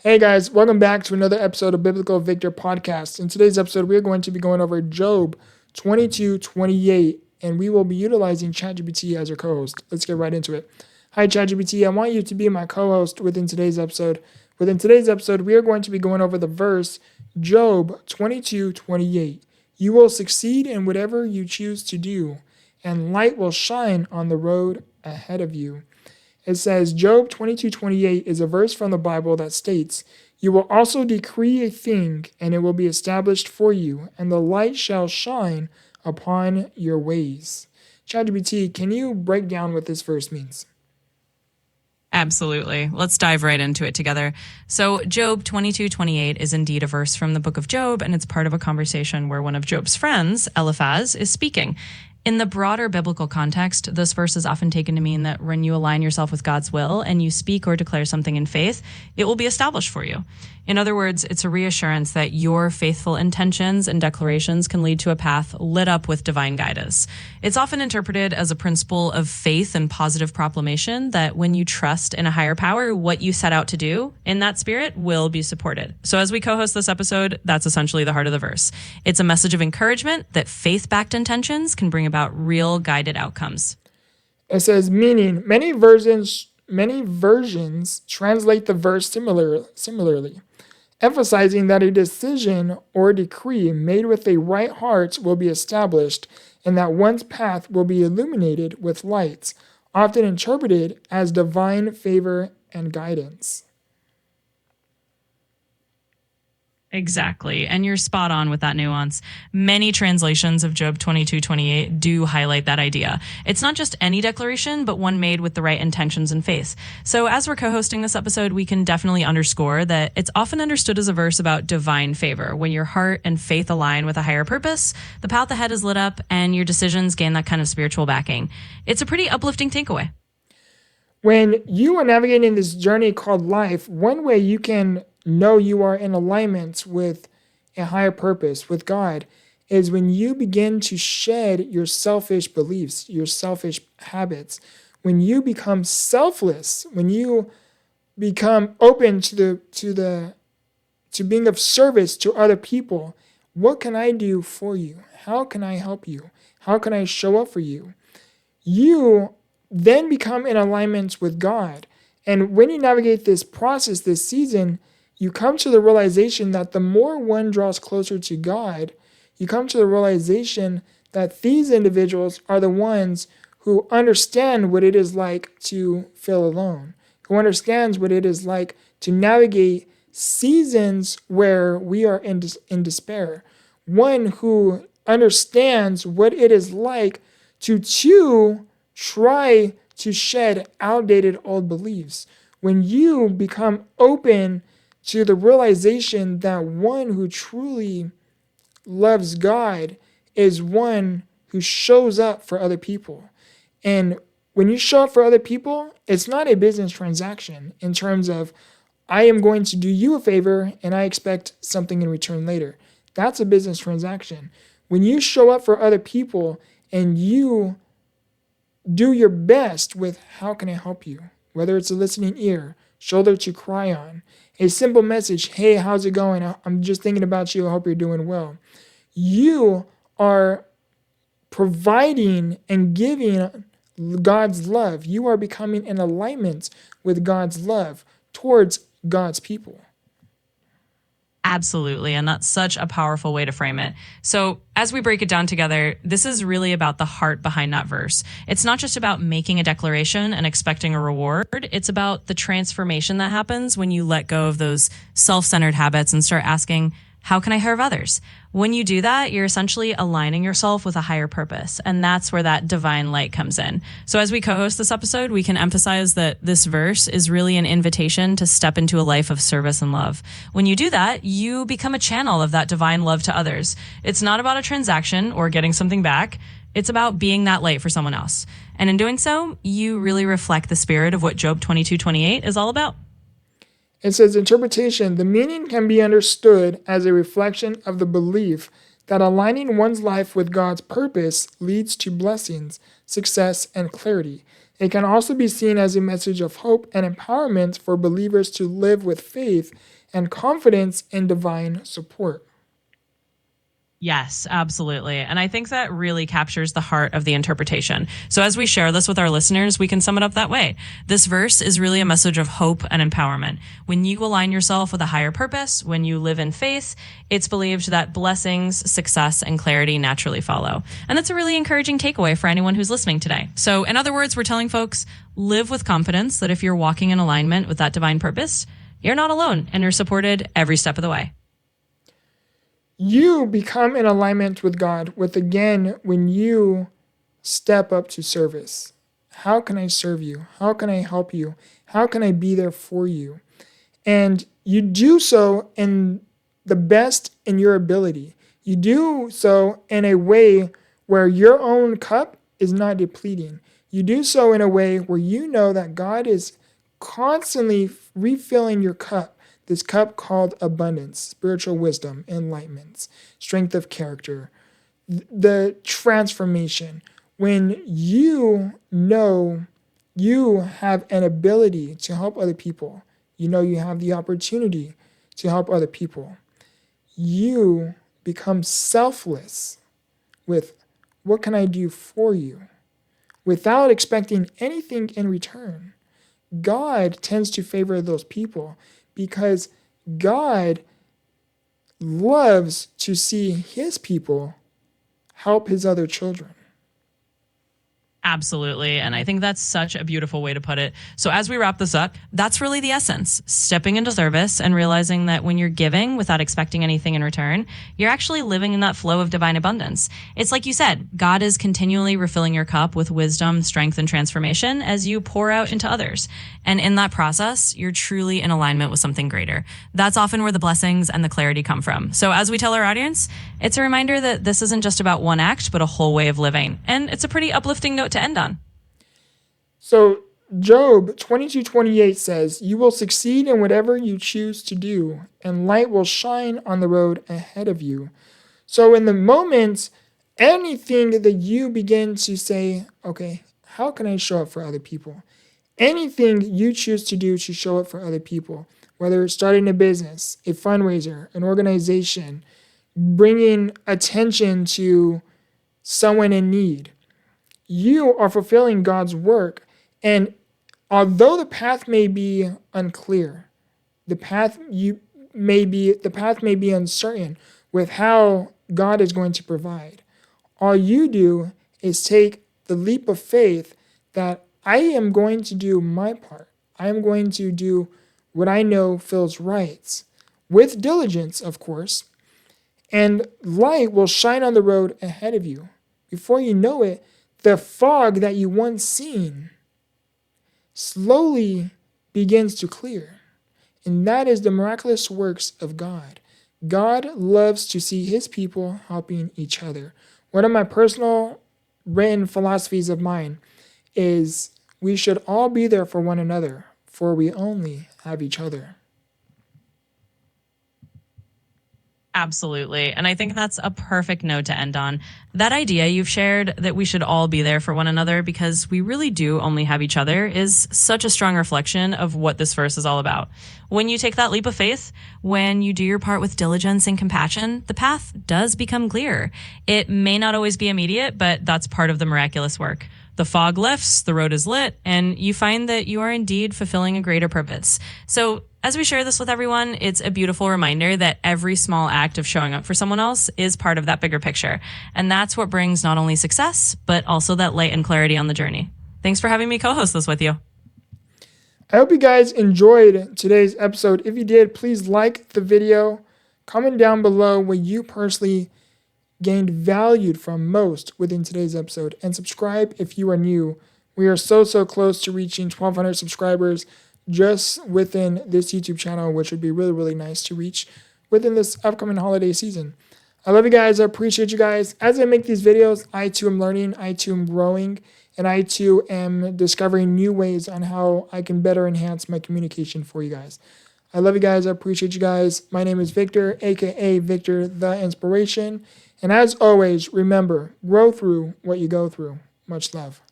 Hey guys, welcome back to another episode of Biblical Victor Podcast. In today's episode, we are going to be going over Job 22:28, and we will be utilizing ChatGPT as our co-host. Let's get right into it. Hi ChatGPT, I want you to be my co-host within today's episode. Within today's episode, we are going to be going over the verse Job 22:28. You will succeed in whatever you choose to do, and light will shine on the road ahead of you. It says, Job 22:28 is a verse from the Bible that states, You will also decree a thing, and it will be established for you, and the light shall shine upon your ways. ChatGPT, can you break down what this verse means? Absolutely. Let's dive right into it together. So Job 22:28 is indeed a verse from the book of Job, and it's part of a conversation where one of Job's friends, Eliphaz, is speaking. In the broader biblical context, this verse is often taken to mean that when you align yourself with God's will and you speak or declare something in faith, it will be established for you. In other words, it's a reassurance that your faithful intentions and declarations can lead to a path lit up with divine guidance. It's often interpreted as a principle of faith and positive proclamation that when you trust in a higher power, what you set out to do in that spirit will be supported. So as we co-host this episode, that's essentially the heart of the verse. It's a message of encouragement that faith-backed intentions can bring about real guided outcomes. It says, meaning many versions translate the verse similarly, emphasizing that a decision or decree made with a right heart will be established and that one's path will be illuminated with lights, often interpreted as divine favor and guidance. Exactly. And you're spot on with that nuance. Many translations of Job 22:28 do highlight that idea. It's not just any declaration, but one made with the right intentions and faith. So as we're co-hosting this episode, we can definitely underscore that it's often understood as a verse about divine favor. When your heart and faith align with a higher purpose, the path ahead is lit up and your decisions gain that kind of spiritual backing. It's a pretty uplifting takeaway. When you are navigating this journey called life, one way you can know you are in alignment with a higher purpose, with God, is when you begin to shed your selfish beliefs, your selfish habits. When you become selfless, when you become open to being of service to other people. What can I do for you? How can I help you? How can I show up for you? You then become in alignment with God. And when you navigate this process, this season, you come to the realization that the more one draws closer to God, you come to the realization that these individuals are the ones who understand what it is like to feel alone, who understands what it is like to navigate seasons where we are in despair, one who understands what it is like to try to shed outdated old beliefs. When you become open to the realization that one who truly loves God is one who shows up for other people. And when you show up for other people, it's not a business transaction in terms of, I am going to do you a favor and I expect something in return later. That's a business transaction. When you show up for other people and you do your best with how can I help you, whether it's a listening ear, shoulder to cry on, a simple message, hey, how's it going? I'm just thinking about you. I hope you're doing well. You are providing and giving God's love. You are becoming in alignment with God's love towards God's people. Absolutely. And that's such a powerful way to frame it. So as we break it down together, this is really about the heart behind that verse. It's not just about making a declaration and expecting a reward. It's about the transformation that happens when you let go of those self-centered habits and start asking, how can I serve others? When you do that, you're essentially aligning yourself with a higher purpose. And that's where that divine light comes in. So as we co-host this episode, we can emphasize that this verse is really an invitation to step into a life of service and love. When you do that, you become a channel of that divine love to others. It's not about a transaction or getting something back. It's about being that light for someone else. And in doing so, you really reflect the spirit of what Job 22:28 is all about. It says, interpretation, the meaning can be understood as a reflection of the belief that aligning one's life with God's purpose leads to blessings, success, and clarity. It can also be seen as a message of hope and empowerment for believers to live with faith and confidence in divine support. Yes, absolutely. And I think that really captures the heart of the interpretation. So as we share this with our listeners, we can sum it up that way. This verse is really a message of hope and empowerment. When you align yourself with a higher purpose, when you live in faith, it's believed that blessings, success, and clarity naturally follow. And that's a really encouraging takeaway for anyone who's listening today. So in other words, we're telling folks, live with confidence that if you're walking in alignment with that divine purpose, you're not alone and you're supported every step of the way. You become in alignment with God when you step up to service. How can I serve you? How can I help you? How can I be there for you? And you do so in the best in your ability. You do so in a way where your own cup is not depleting. You do so in a way where you know that God is constantly refilling your cup. This cup called abundance, spiritual wisdom, enlightenment, strength of character, the transformation. When you know you have an ability to help other people, you know you have the opportunity to help other people, you become selfless with what can I do for you without expecting anything in return. God tends to favor those people because God loves to see his people help his other children. Absolutely. And I think that's such a beautiful way to put it. So as we wrap this up, that's really the essence, stepping into service and realizing that when you're giving without expecting anything in return, you're actually living in that flow of divine abundance. It's like you said, God is continually refilling your cup with wisdom, strength, and transformation as you pour out into others. And in that process, you're truly in alignment with something greater. That's often where the blessings and the clarity come from. So as we tell our audience, it's a reminder that this isn't just about one act, but a whole way of living. And it's a pretty uplifting note to end on. So Job 22:28 says, "You will succeed in whatever you choose to do, and light will shine on the road ahead of you." So in the moment, anything that you begin to say, okay, how can I show up for other people? Anything you choose to do to show up for other people, whether it's starting a business, a fundraiser, an organization, bringing attention to someone in need, you are fulfilling God's work. And although the path may be unclear, the path may be uncertain with how God is going to provide, all you do is take the leap of faith that I am going to do my part. I am going to do what I know feels right, with diligence, of course, and light will shine on the road ahead of you. Before you know it, the fog that you once seen slowly begins to clear. And that is the miraculous works of God. God loves to see his people helping each other. One of my personal written philosophies of mine is we should all be there for one another, for we only have each other. Absolutely. And I think that's a perfect note to end on. That idea you've shared that we should all be there for one another because we really do only have each other is such a strong reflection of what this verse is all about. When you take that leap of faith, when you do your part with diligence and compassion, the path does become clearer. It may not always be immediate, but that's part of the miraculous work. The fog lifts, the road is lit, and you find that you are indeed fulfilling a greater purpose. So as we share this with everyone, it's a beautiful reminder that every small act of showing up for someone else is part of that bigger picture. And that's what brings not only success, but also that light and clarity on the journey. Thanks for having me co-host this with you. I hope you guys enjoyed today's episode. If you did, please like the video, comment down below what you personally gained valued from most within today's episode, and subscribe if you are new. We are so close to reaching 1,200 subscribers just within this YouTube channel, which would be really, really nice to reach within this upcoming holiday season. I love you guys. I appreciate you guys. As I make these videos, I too am learning, I too am growing, and I too am discovering new ways on how I can better enhance my communication for you guys. I love you guys. I appreciate you guys. My name is Victor, aka Victor the Inspiration. And as always, remember, grow through what you go through. Much love.